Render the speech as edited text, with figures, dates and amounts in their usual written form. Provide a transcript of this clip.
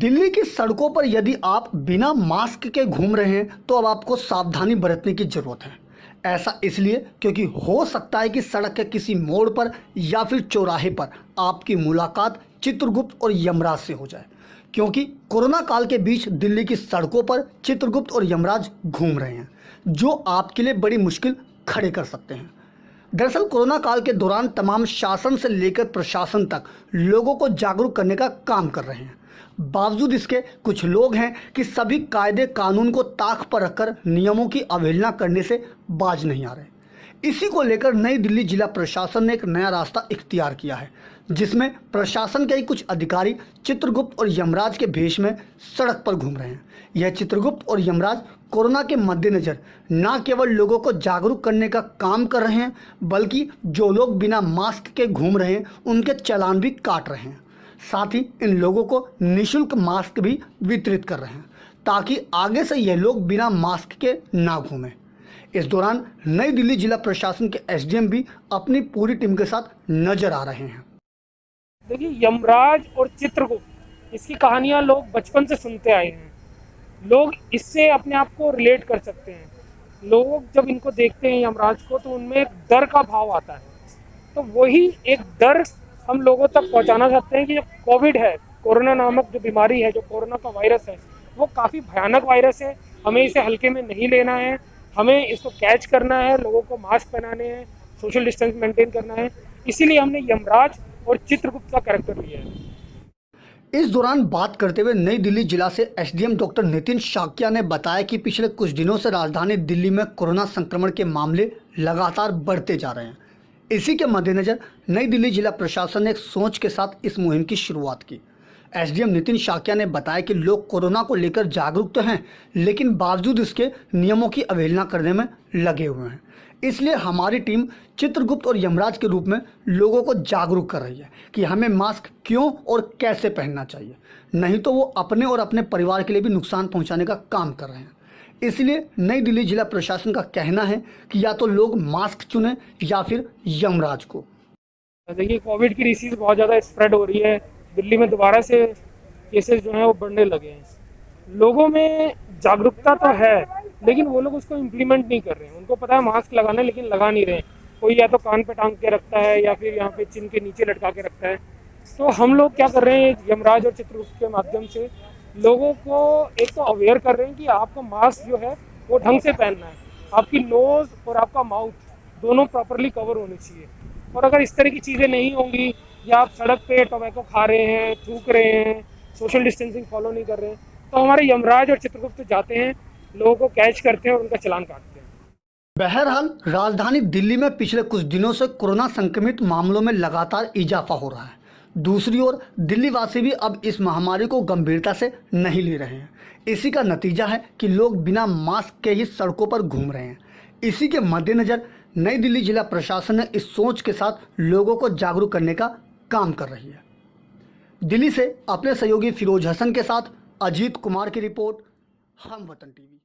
दिल्ली की सड़कों पर यदि आप बिना मास्क के घूम रहे हैं तो अब आपको सावधानी बरतने की जरूरत है। ऐसा इसलिए क्योंकि हो सकता है कि सड़क के किसी मोड़ पर या फिर चौराहे पर आपकी मुलाकात चित्रगुप्त और यमराज से हो जाए, क्योंकि कोरोना काल के बीच दिल्ली की सड़कों पर चित्रगुप्त और यमराज घूम रहे हैं, जो आपके लिए बड़ी मुश्किल खड़े कर सकते हैं। दरअसल कोरोना काल के दौरान तमाम शासन से लेकर प्रशासन तक लोगों को जागरूक करने का काम कर रहे हैं। बावजूद इसके कुछ लोग हैं कि सभी कायदे कानून को ताक पर रखकर नियमों की अवहेलना करने से बाज नहीं आ रहे। इसी को लेकर नई दिल्ली जिला प्रशासन ने एक नया रास्ता इख्तियार किया है, जिसमें प्रशासन के ही कुछ अधिकारी चित्रगुप्त और यमराज के भेष में सड़क पर घूम रहे हैं। यह चित्रगुप्त और यमराज कोरोना के मद्देनज़र न केवल लोगों को जागरूक करने का काम कर रहे हैं, बल्कि जो लोग बिना मास्क के घूम रहे हैं उनके चालान भी काट रहे हैं। साथ ही इन लोगों को निःशुल्क मास्क भी वितरित कर रहे हैं, ताकि आगे से यह लोग बिना मास्क के ना घूमें। इस दौरान नई दिल्ली जिला प्रशासन के एसडीएम भी अपनी पूरी टीम के साथ नजर आ रहे हैं। देखिए, यमराज और चित्रगुप्त, इसकी कहानियां लोग बचपन से सुनते आए हैं। लोग इससे अपने आप को रिलेट कर सकते हैं। लोग जब इनको देखते हैं यमराज को, तो उनमें एक डर का भाव आता है। तो वही एक डर हम लोगों तक पहुंचाना चाहते हैं कि जो कोविड है, कोरोना नामक जो बीमारी है, जो कोरोना का वायरस है, वो काफ़ी भयानक वायरस है। हमें इसे हल्के में नहीं लेना है, हमें इसको कैच करना है, लोगों को मास्क पहनाने हैं, सोशल डिस्टेंस मेंटेन करना है। इसीलिए हमने यमराज और चित्रगुप्त का कैरेक्टर लिया है। इस दौरान बात करते हुए नई दिल्ली जिला से एसडीएम डॉक्टर नितिन शाक्या ने बताया कि पिछले कुछ दिनों से राजधानी दिल्ली में कोरोना संक्रमण के मामले लगातार बढ़ते जा रहे हैं। इसी के मद्देनज़र नई दिल्ली जिला प्रशासन ने एक सोच के साथ इस मुहिम की शुरुआत की। एसडीएम नितिन शाक्या ने बताया कि लोग कोरोना को लेकर जागरूक तो हैं, लेकिन बावजूद इसके नियमों की अवहेलना करने में लगे हुए हैं। इसलिए हमारी टीम चित्रगुप्त और यमराज के रूप में लोगों को जागरूक कर रही है कि हमें मास्क क्यों और कैसे पहनना चाहिए, नहीं तो वो अपने और अपने परिवार के लिए भी नुकसान पहुंचाने का काम कर रहे हैं। इसलिए नई दिल्ली जिला प्रशासन का कहना है कि या तो लोग मास्क चुनें या फिर यमराज को। देखिए, कोविड की डिसीज बहुत ज़्यादा स्प्रेड हो रही है। दिल्ली में दोबारा से केसेस जो हैं वो बढ़ने लगे हैं। लोगों में जागरूकता तो है, लेकिन वो लोग उसको इम्प्लीमेंट नहीं कर रहे हैं। उनको पता है मास्क लगाना, लेकिन लगा नहीं रहे हैं। कोई या तो कान पे टांग के रखता है या फिर यहाँ पे चिन के नीचे लटका के रखता है। तो हम लोग क्या कर रहे हैं, यमराज और चित्रगुप्त के माध्यम से लोगों को एक तो अवेयर कर रहे हैं कि आपका मास्क जो है वो ढंग से पहनना है। आपकी नोज़ और आपका माउथ दोनों प्रॉपरली कवर होने चाहिए। और अगर इस तरह की चीज़ें नहीं होंगी, या आप सड़क पे टोबैको खा रहे हैं, थूक रहे हैं, सोशल डिस्टेंसिंग फॉलो नहीं कर रहे हैं, तो हमारे यमराज और चित्रगुप्त जाते हैं, लोगों को कैच करते हैं और उनका चालान काटते हैं। बहरहाल राजधानी दिल्ली में पिछले कुछ दिनों से कोरोना संक्रमित मामलों में लगातार इजाफा हो रहा है। दूसरी ओर दिल्ली वासी भी अब इस महामारी को गंभीरता से नहीं ले रहे हैं। इसी का नतीजा है कि लोग बिना मास्क के ही सड़कों पर घूम रहे हैं। इसी के मद्देनज़र नई दिल्ली जिला प्रशासन ने इस सोच के साथ लोगों को जागरूक करने का काम कर रही है। दिल्ली से अपने सहयोगी फिरोज हसन के साथ अजीत कुमार की रिपोर्ट, हम वतन टीवी।